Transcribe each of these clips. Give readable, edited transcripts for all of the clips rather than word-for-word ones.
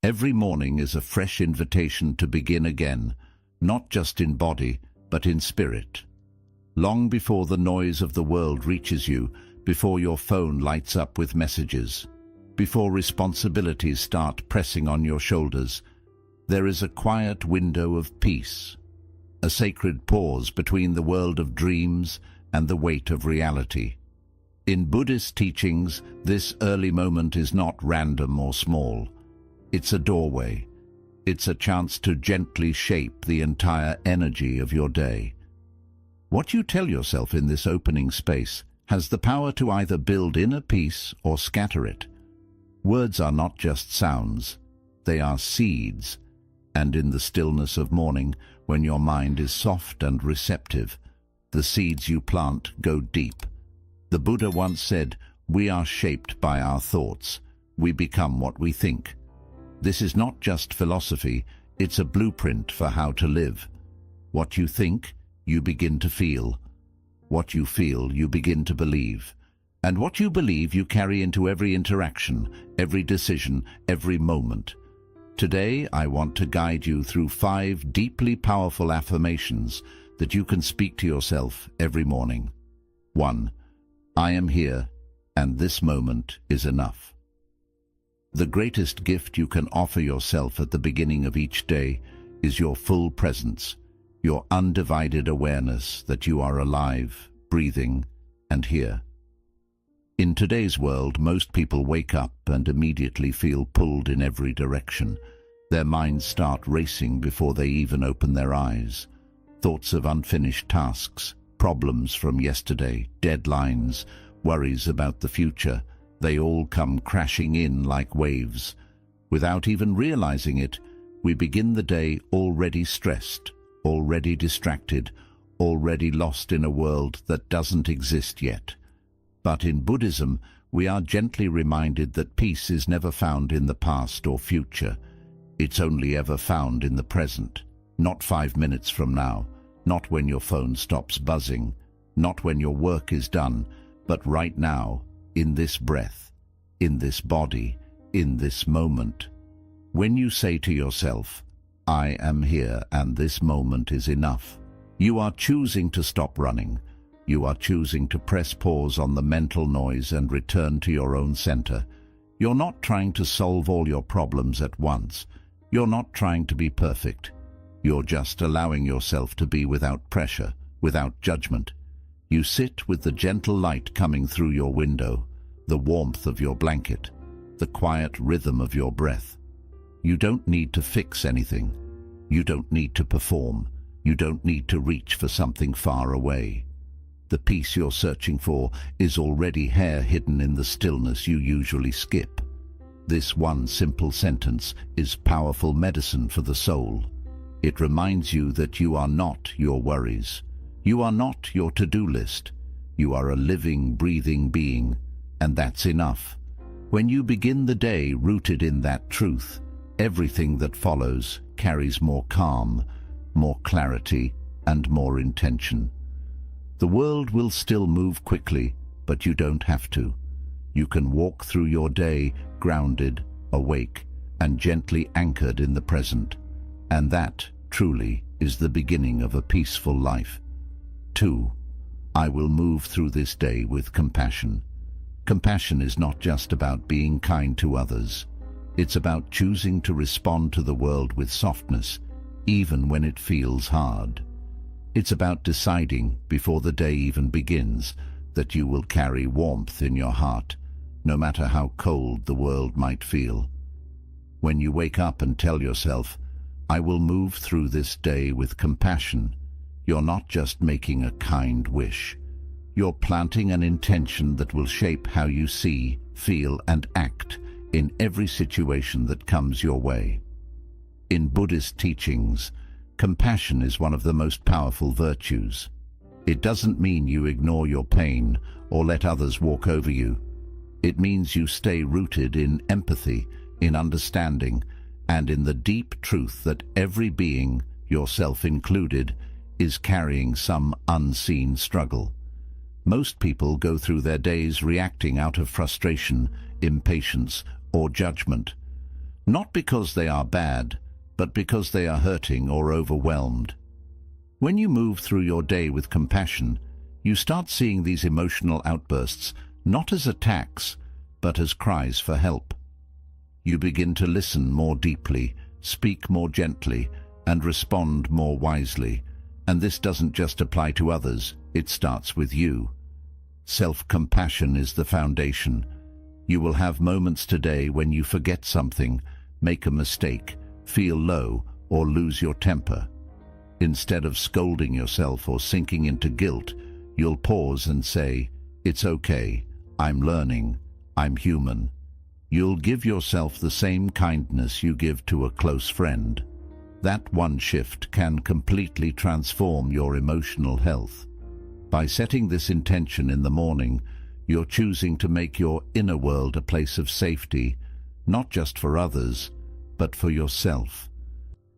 Every morning is a fresh invitation to begin again, not just in body, but in spirit. Long before the noise of the world reaches you, before your phone lights up with messages, before responsibilities start pressing on your shoulders, there is a quiet window of peace, a sacred pause between the world of dreams and the weight of reality. In Buddhist teachings, this early moment is not random or small. It's a doorway. It's a chance to gently shape the entire energy of your day. What you tell yourself in this opening space has the power to either build inner peace or scatter it. Words are not just sounds, they are seeds. And in the stillness of morning, when your mind is soft and receptive, the seeds you plant go deep. The Buddha once said, "We are shaped by our thoughts. We become what we think." This is not just philosophy, it's a blueprint for how to live. What you think, you begin to feel. What you feel, you begin to believe. And what you believe, you carry into every interaction, every decision, every moment. Today, I want to guide you through 5 deeply powerful affirmations that you can speak to yourself every morning. 1. I am here, and this moment is enough. The greatest gift you can offer yourself at the beginning of each day is your full presence, your undivided awareness that you are alive, breathing, and here. In today's world, most people wake up and immediately feel pulled in every direction. Their minds start racing before they even open their eyes. Thoughts of unfinished tasks, problems from yesterday, deadlines, worries about the future, they all come crashing in like waves. Without even realizing it, we begin the day already stressed, already distracted, already lost in a world that doesn't exist yet. But in Buddhism, we are gently reminded that peace is never found in the past or future. It's only ever found in the present. Not 5 minutes from now, not when your phone stops buzzing, not when your work is done, but right now, in this breath, in this body, in this moment. When you say to yourself, "I am here and this moment is enough," you are choosing to stop running. You are choosing to press pause on the mental noise and return to your own center. You're not trying to solve all your problems at once. You're not trying to be perfect. You're just allowing yourself to be without pressure, without judgment. You sit with the gentle light coming through your window, the warmth of your blanket, the quiet rhythm of your breath. You don't need to fix anything. You don't need to perform. You don't need to reach for something far away. The peace you're searching for is already hidden in the stillness you usually skip. This one simple sentence is powerful medicine for the soul. It reminds you that you are not your worries. You are not your to-do list. You are a living, breathing being, and that's enough. When you begin the day rooted in that truth, everything that follows carries more calm, more clarity, and more intention. The world will still move quickly, but you don't have to. You can walk through your day grounded, awake, and gently anchored in the present. And that, truly, is the beginning of a peaceful life. 2. I will move through this day with compassion. Compassion is not just about being kind to others. It's about choosing to respond to the world with softness, even when it feels hard. It's about deciding, before the day even begins, that you will carry warmth in your heart, no matter how cold the world might feel. When you wake up and tell yourself, "I will move through this day with compassion," you're not just making a kind wish. You're planting an intention that will shape how you see, feel, and act in every situation that comes your way. In Buddhist teachings, compassion is one of the most powerful virtues. It doesn't mean you ignore your pain or let others walk over you. It means you stay rooted in empathy, in understanding, and in the deep truth that every being, yourself included, is carrying some unseen struggle. Most people go through their days reacting out of frustration, impatience, or judgment. Not because they are bad, but because they are hurting or overwhelmed. When you move through your day with compassion, you start seeing these emotional outbursts not as attacks, but as cries for help. You begin to listen more deeply, speak more gently, and respond more wisely. And this doesn't just apply to others, it starts with you. Self-compassion is the foundation. You will have moments today when you forget something, make a mistake, feel low, or lose your temper. Instead of scolding yourself or sinking into guilt, you'll pause and say, "It's okay, I'm learning, I'm human." You'll give yourself the same kindness you give to a close friend. That one shift can completely transform your emotional health. By setting this intention in the morning, you're choosing to make your inner world a place of safety, not just for others, but for yourself.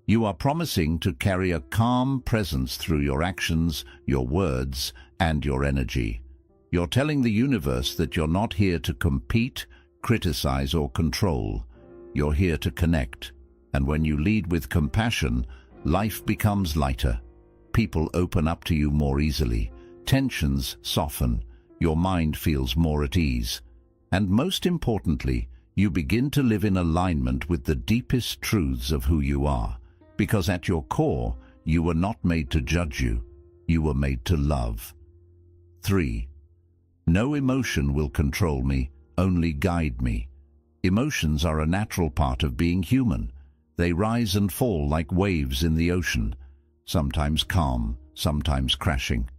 You are promising to carry a calm presence through your actions, your words, and your energy. You're telling the universe that you're not here to compete, criticize, or control. You're here to connect. And when you lead with compassion, life becomes lighter. People open up to you more easily. Tensions soften. Your mind feels more at ease. And most importantly, you begin to live in alignment with the deepest truths of who you are. Because at your core, you were not made to judge you. You were made to love. 3. No emotion will control me, only guide me. Emotions are a natural part of being human. They rise and fall like waves in the ocean, sometimes calm, sometimes crashing.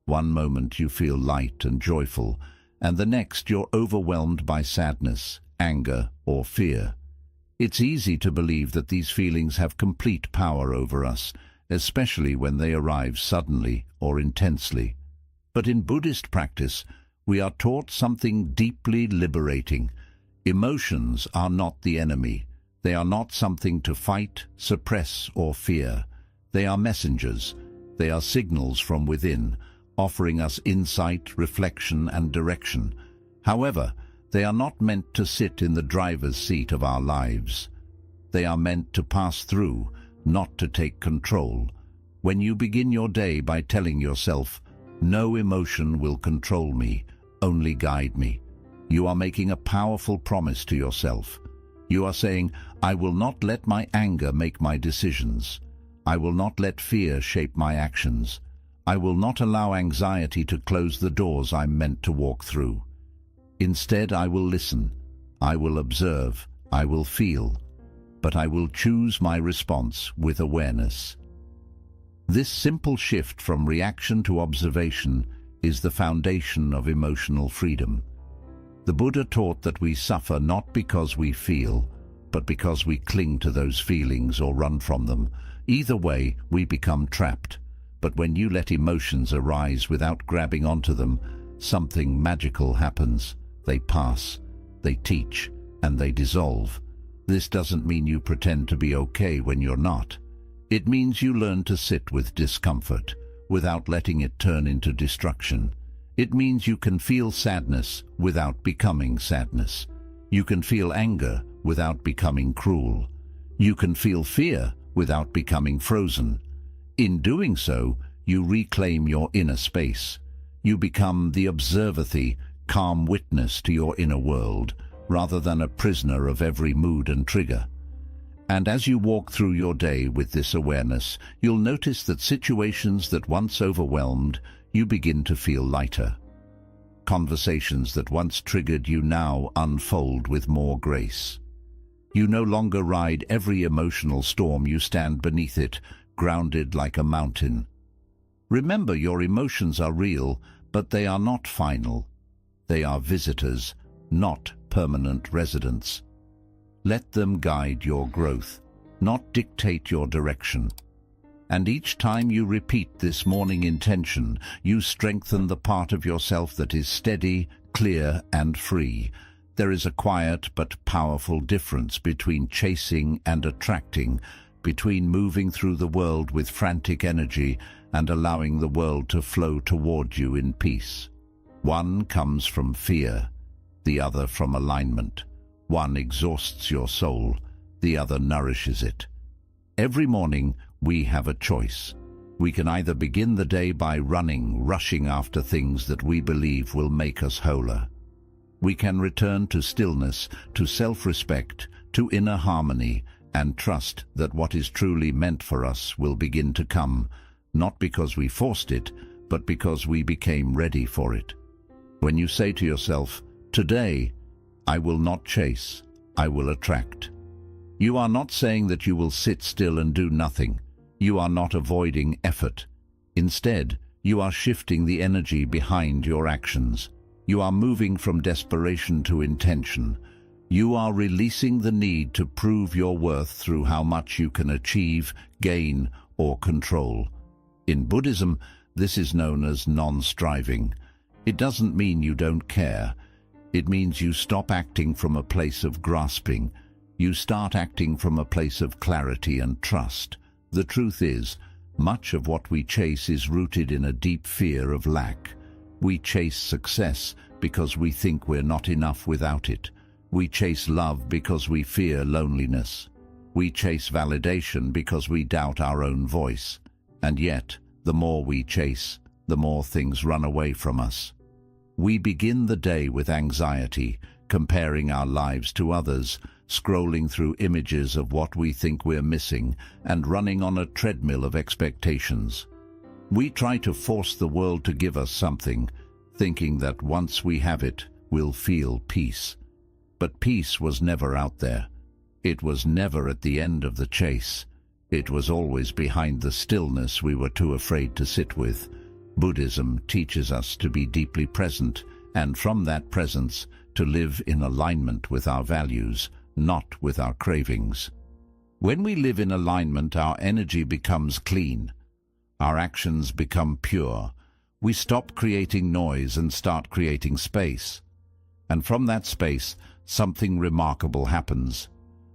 One moment you feel light and joyful, and the next you're overwhelmed by sadness, anger, or fear. It's easy to believe that these feelings have complete power over us, especially when they arrive suddenly or intensely. But in Buddhist practice, we are taught something deeply liberating. Emotions are not the enemy. They are not something to fight, suppress, or fear. They are messengers. They are signals from within, offering us insight, reflection, and direction. However, they are not meant to sit in the driver's seat of our lives. They are meant to pass through, not to take control. When you begin your day by telling yourself, "No emotion will control me, only guide me," you are making a powerful promise to yourself. You are saying, "I will not let my anger make my decisions. I will not let fear shape my actions. I will not allow anxiety to close the doors I'm meant to walk through. Instead, I will listen. I will observe. I will feel. But I will choose my response with awareness." This simple shift from reaction to observation is the foundation of emotional freedom. The Buddha taught that we suffer not because we feel, but because we cling to those feelings or run from them. Either way, we become trapped. But when you let emotions arise without grabbing onto them, something magical happens. They pass, they teach, and they dissolve. This doesn't mean you pretend to be okay when you're not. It means you learn to sit with discomfort without letting it turn into destruction. It means you can feel sadness without becoming sadness. You can feel anger without becoming cruel. You can feel fear without becoming frozen. In doing so, you reclaim your inner space. You become the observer-the, calm witness to your inner world, rather than a prisoner of every mood and trigger. And as you walk through your day with this awareness, you'll notice that situations that once overwhelmed, you begin to feel lighter. Conversations that once triggered you now unfold with more grace. You no longer ride every emotional storm, you stand beneath it, grounded like a mountain. Remember, your emotions are real, but they are not final. They are visitors, not permanent residents. Let them guide your growth, not dictate your direction. And each time you repeat this morning intention, you strengthen the part of yourself that is steady, clear, and free. There is a quiet but powerful difference between chasing and attracting, between moving through the world with frantic energy and allowing the world to flow toward you in peace. One comes from fear, the other from alignment. One exhausts your soul, the other nourishes it. Every morning, we have a choice. We can either begin the day by rushing after things that we believe will make us wholer. We can return to stillness, to self-respect, to inner harmony, and trust that what is truly meant for us will begin to come, not because we forced it, but because we became ready for it. When you say to yourself, "Today, I will not chase, I will attract," you are not saying that you will sit still and do nothing. You are not avoiding effort. Instead, you are shifting the energy behind your actions. You are moving from desperation to intention. You are releasing the need to prove your worth through how much you can achieve, gain, or control. In Buddhism, this is known as non-striving. It doesn't mean you don't care. It means you stop acting from a place of grasping. You start acting from a place of clarity and trust. The truth is, much of what we chase is rooted in a deep fear of lack. We chase success because we think we're not enough without it. We chase love because we fear loneliness. We chase validation because we doubt our own voice. And yet, the more we chase, the more things run away from us. We begin the day with anxiety, comparing our lives to others, scrolling through images of what we think we're missing, and running on a treadmill of expectations. We try to force the world to give us something, thinking that once we have it, we'll feel peace. But peace was never out there. It was never at the end of the chase. It was always behind the stillness we were too afraid to sit with. Buddhism teaches us to be deeply present, and from that presence, to live in alignment with our values, not with our cravings. When we live in alignment, our energy becomes clean. Our actions become pure. We stop creating noise and start creating space. And from that space, something remarkable happens.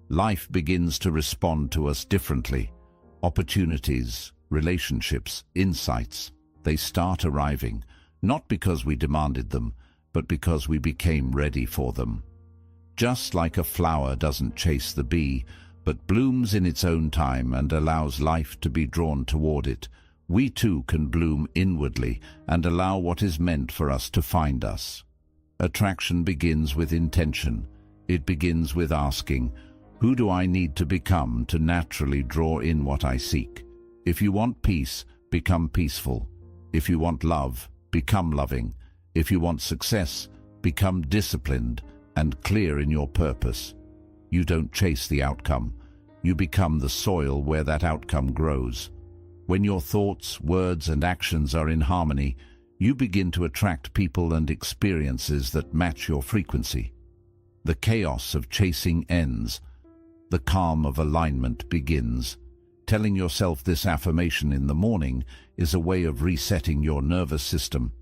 Life begins to respond to us differently. Opportunities, relationships, insights, they start arriving, not because we demanded them, but because we became ready for them. Just like a flower doesn't chase the bee, but blooms in its own time and allows life to be drawn toward it, we too can bloom inwardly and allow what is meant for us to find us. Attraction begins with intention. It begins with asking, who do I need to become to naturally draw in what I seek? If you want peace, become peaceful. If you want love, become loving. If you want success, become disciplined and clear in your purpose. You don't chase the outcome. You become the soil where that outcome grows. When your thoughts, words, and actions are in harmony, you begin to attract people and experiences that match your frequency. The chaos of chasing ends. The calm of alignment begins. Telling yourself this affirmation in the morning is a way of resetting your nervous system.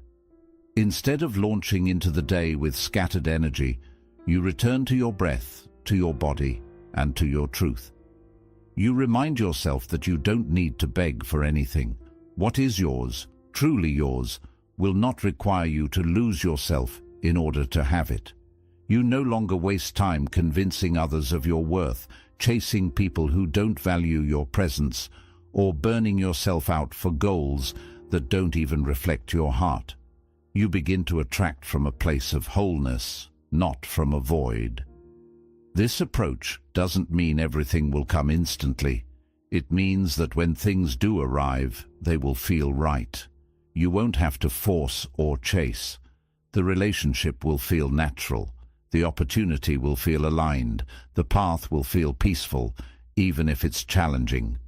Instead of launching into the day with scattered energy, you return to your breath, to your body, and to your truth. You remind yourself that you don't need to beg for anything. What is yours, truly yours, will not require you to lose yourself in order to have it. You no longer waste time convincing others of your worth, chasing people who don't value your presence, or burning yourself out for goals that don't even reflect your heart. You begin to attract from a place of wholeness, not from a void. This approach doesn't mean everything will come instantly. It means that when things do arrive, they will feel right. You won't have to force or chase. The relationship will feel natural. The opportunity will feel aligned. The path will feel peaceful, even if it's challenging.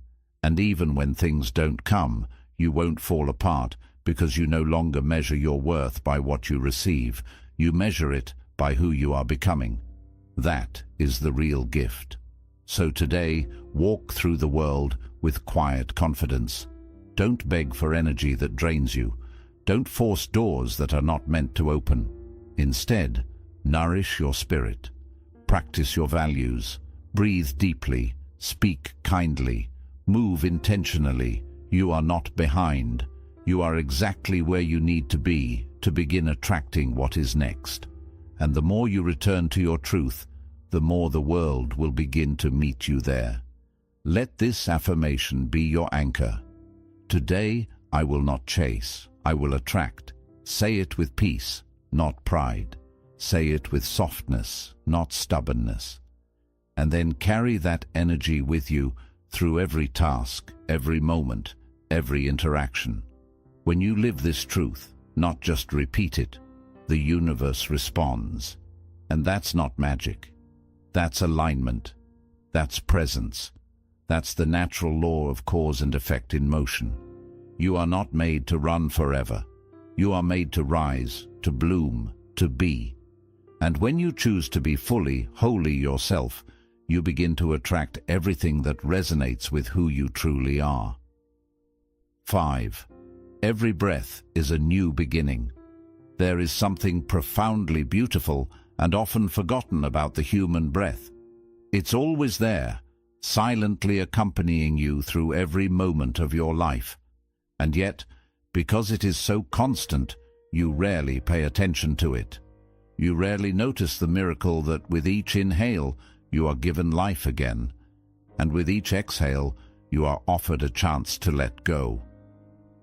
And even when things don't come, you won't fall apart because you no longer measure your worth by what you receive. You measure it by who you are becoming. That is the real gift. So today, walk through the world with quiet confidence. Don't beg for energy that drains you. Don't force doors that are not meant to open. Instead, nourish your spirit. Practice your values. Breathe deeply. Speak kindly. Move intentionally. You are not behind. You are exactly where you need to be to begin attracting what is next. And the more you return to your truth, the more the world will begin to meet you there. Let this affirmation be your anchor. Today, I will not chase, I will attract. Say it with peace, not pride. Say it with softness, not stubbornness. And then carry that energy with you through every task, every moment, every interaction. When you live this truth, not just repeat it, the universe responds. And that's not magic. That's alignment. That's presence. That's the natural law of cause and effect in motion. You are not made to run forever. You are made to rise, to bloom, to be. And when you choose to be fully, wholly yourself, you begin to attract everything that resonates with who you truly are. 5. Every breath is a new beginning. There is something profoundly beautiful and often forgotten about the human breath. It's always there, silently accompanying you through every moment of your life. And yet, because it is so constant, you rarely pay attention to it. You rarely notice the miracle that with each inhale, you are given life again, and with each exhale, you are offered a chance to let go.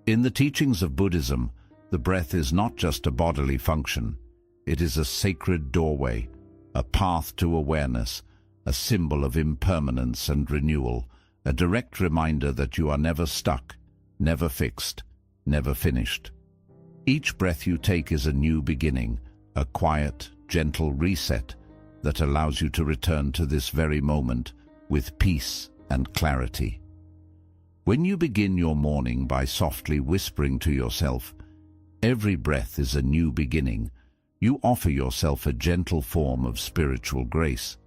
In the teachings of Buddhism, the breath is not just a bodily function. It is a sacred doorway, a path to awareness, a symbol of impermanence and renewal, a direct reminder that you are never stuck, never fixed, never finished. Each breath you take is a new beginning, a quiet, gentle reset that allows you to return to this very moment with peace and clarity. When you begin your morning by softly whispering to yourself, "Every breath is a new beginning," you offer yourself a gentle form of spiritual grace.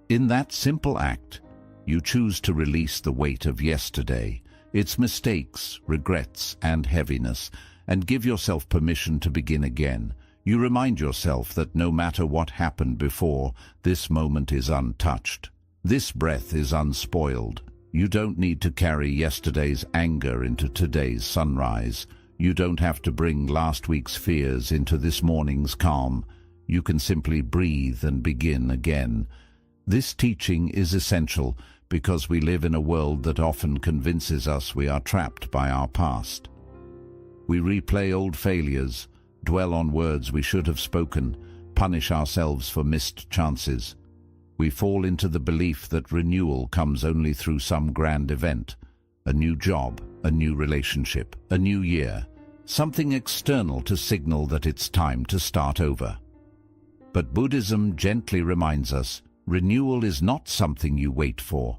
In that simple act, you choose to release the weight of yesterday, its mistakes, regrets, and heaviness, and give yourself permission to begin again. You remind yourself that no matter what happened before, this moment is untouched. This breath is unspoiled. You don't need to carry yesterday's anger into today's sunrise. You don't have to bring last week's fears into this morning's calm. You can simply breathe and begin again. This teaching is essential because we live in a world that often convinces us we are trapped by our past. We replay old failures, dwell on words we should have spoken, punish ourselves for missed chances. We fall into the belief that renewal comes only through some grand event, a new job, a new relationship, a new year, something external to signal that it's time to start over. But Buddhism gently reminds us, renewal is not something you wait for.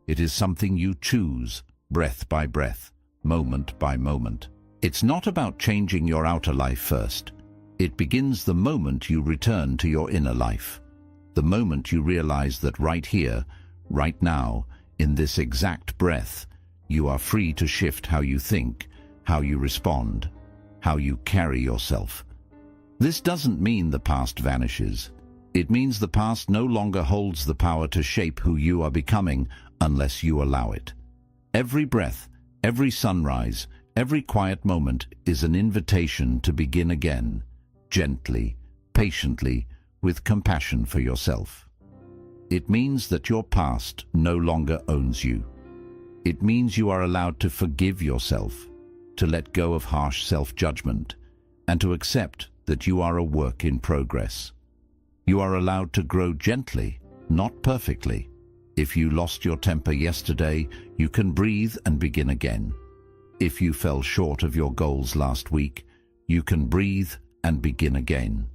It is something you choose, breath by breath, moment by moment. It's not about changing your outer life first. It begins the moment you return to your inner life. The moment you realize that right here, right now, in this exact breath, you are free to shift how you think, how you respond, how you carry yourself. This doesn't mean the past vanishes. It means the past no longer holds the power to shape who you are becoming unless you allow it. Every breath, every sunrise, every quiet moment is an invitation to begin again, gently, patiently, with compassion for yourself. It means that your past no longer owns you. It means you are allowed to forgive yourself, to let go of harsh self-judgment, and to accept that you are a work in progress. You are allowed to grow gently, not perfectly. If you lost your temper yesterday, you can breathe and begin again. If you fell short of your goals last week, you can breathe and begin again.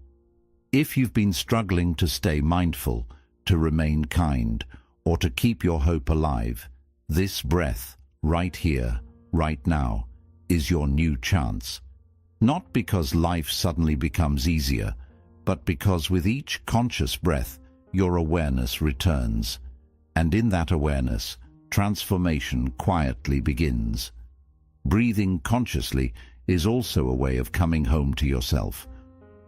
If you've been struggling to stay mindful, to remain kind, or to keep your hope alive, this breath, right here, right now, is your new chance. Not because life suddenly becomes easier, but because with each conscious breath, your awareness returns. And in that awareness, transformation quietly begins. Breathing consciously is also a way of coming home to yourself,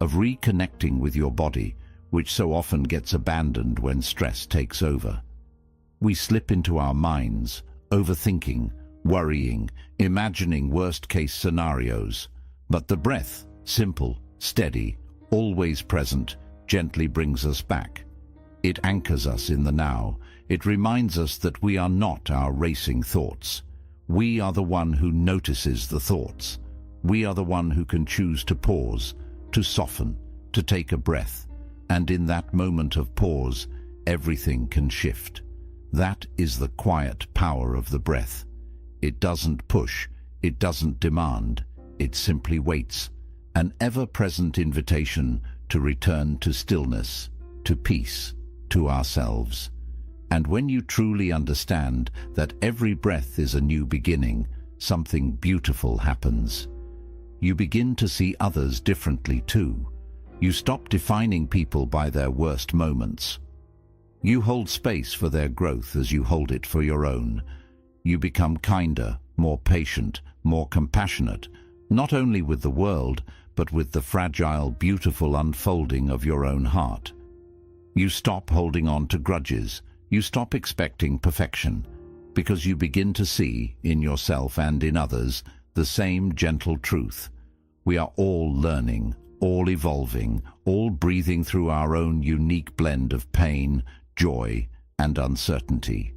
of reconnecting with your body, which so often gets abandoned when stress takes over. We slip into our minds, overthinking, worrying, imagining worst-case scenarios. But the breath, simple, steady, always present, gently brings us back. It anchors us in the now. It reminds us that we are not our racing thoughts. We are the one who notices the thoughts. We are the one who can choose to pause, to soften, to take a breath. And in that moment of pause, everything can shift. That is the quiet power of the breath. It doesn't push, it doesn't demand, it simply waits. An ever-present invitation to return to stillness, to peace, to ourselves. And when you truly understand that every breath is a new beginning, something beautiful happens. You begin to see others differently too. You stop defining people by their worst moments. You hold space for their growth as you hold it for your own. You become kinder, more patient, more compassionate, not only with the world, but with the fragile, beautiful unfolding of your own heart. You stop holding on to grudges. You stop expecting perfection, because you begin to see, in yourself and in others, the same gentle truth. We are all learning, all evolving, all breathing through our own unique blend of pain, joy, and uncertainty.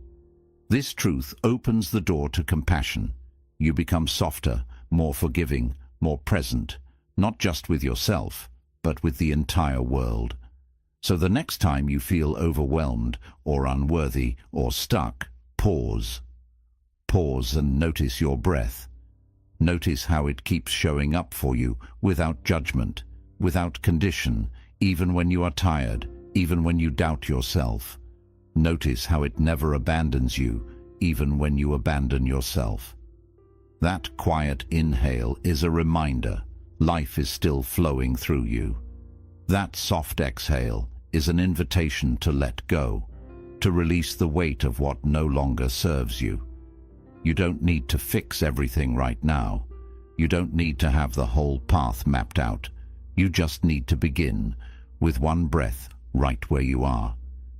This truth opens the door to compassion. You become softer, more forgiving, more present, not just with yourself, but with the entire world. So the next time you feel overwhelmed or unworthy or stuck, pause. Pause and notice your breath. Notice how it keeps showing up for you without judgment, without condition, even when you are tired, even when you doubt yourself. Notice how it never abandons you, even when you abandon yourself. That quiet inhale is a reminder life is still flowing through you. That soft exhale is an invitation to let go, to release the weight of what no longer serves you. You don't need to fix everything right now. You don't need to have the whole path mapped out. You just need to begin with one breath right where you are.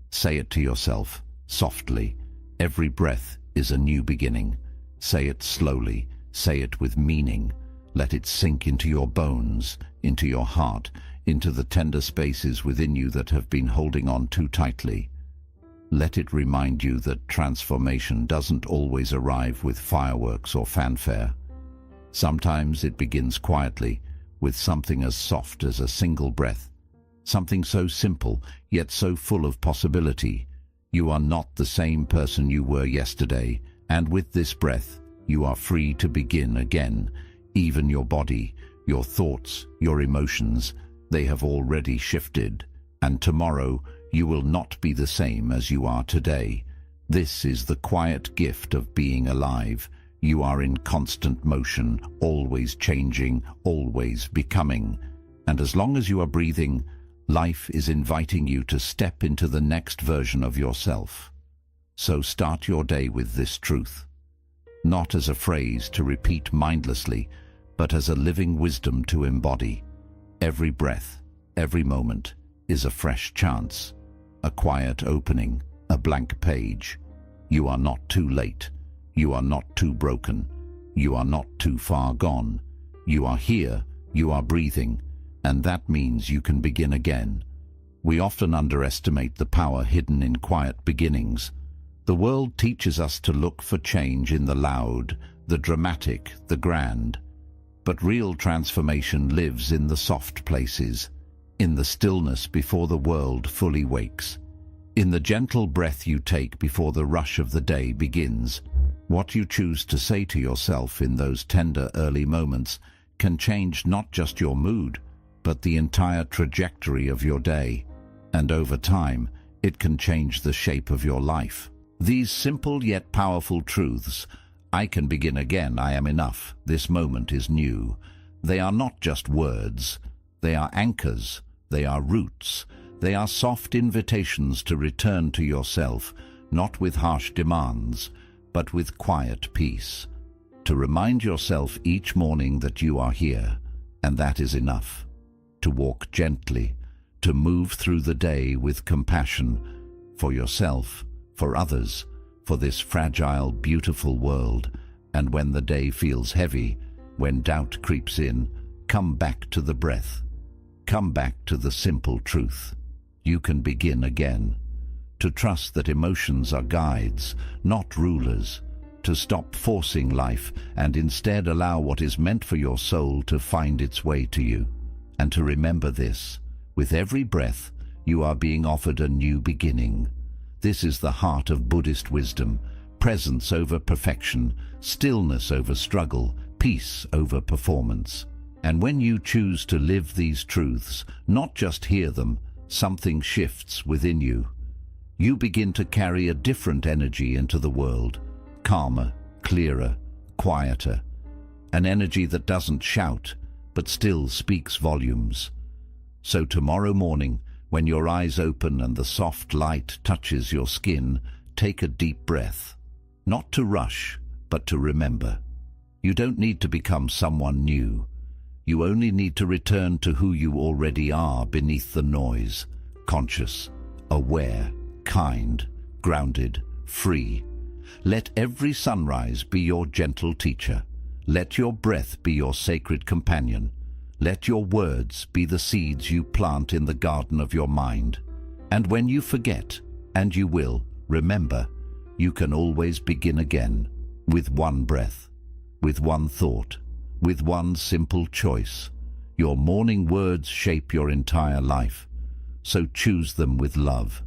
Say it to yourself, softly. Every breath is a new beginning. Say it slowly. Say it with meaning. Let it sink into your bones, into your heart, into the tender spaces within you that have been holding on too tightly. Let it remind you that transformation doesn't always arrive with fireworks or fanfare. Sometimes it begins quietly, with something as soft as a single breath. Something so simple, yet so full of possibility. You are not the same person you were yesterday, and with this breath, you are free to begin again. Even your body, your thoughts, your emotions, they have already shifted, and tomorrow you will not be the same as you are today. This is the quiet gift of being alive. You are in constant motion, always changing, always becoming. And as long as you are breathing, life is inviting you to step into the next version of yourself. So start your day with this truth, not as a phrase to repeat mindlessly, but as a living wisdom to embody. Every breath, every moment is a fresh chance, a quiet opening, a blank page. You are not too late. You are not too broken. You are not too far gone. You are here, you are breathing, and that means you can begin again. We often underestimate the power hidden in quiet beginnings. The world teaches us to look for change in the loud, the dramatic, the grand. But real transformation lives in the soft places, in the stillness before the world fully wakes, in the gentle breath you take before the rush of the day begins. What you choose to say to yourself in those tender early moments can change not just your mood, but the entire trajectory of your day. And over time, it can change the shape of your life. These simple yet powerful truths, I can begin again, I am enough, this moment is new. They are not just words. They are anchors. They are roots. They are soft invitations to return to yourself, not with harsh demands, but with quiet peace. To remind yourself each morning that you are here, and that is enough. To walk gently, to move through the day with compassion for yourself, for others, for this fragile, beautiful world. And when the day feels heavy, when doubt creeps in, come back to the breath. Come back to the simple truth. You can begin again. to trust that emotions are guides, not rulers, to stop forcing life and instead allow what is meant for your soul to find its way to you. And to remember this, with every breath, you are being offered a new beginning. This is the heart of Buddhist wisdom: presence over perfection, stillness over struggle, peace over performance. And when you choose to live these truths, not just hear them, something shifts within you. You begin to carry a different energy into the world, calmer, clearer, quieter. An energy that doesn't shout, but still speaks volumes. So tomorrow morning, when your eyes open and the soft light touches your skin, take a deep breath. Not to rush, but to remember. You don't need to become someone new. You only need to return to who you already are beneath the noise: conscious, aware, kind, grounded, free. Let every sunrise be your gentle teacher. Let your breath be your sacred companion. Let your words be the seeds you plant in the garden of your mind. And when you forget, and you will, remember, you can always begin again, with one breath, with one thought, with one simple choice. Your morning words shape your entire life, so choose them with love.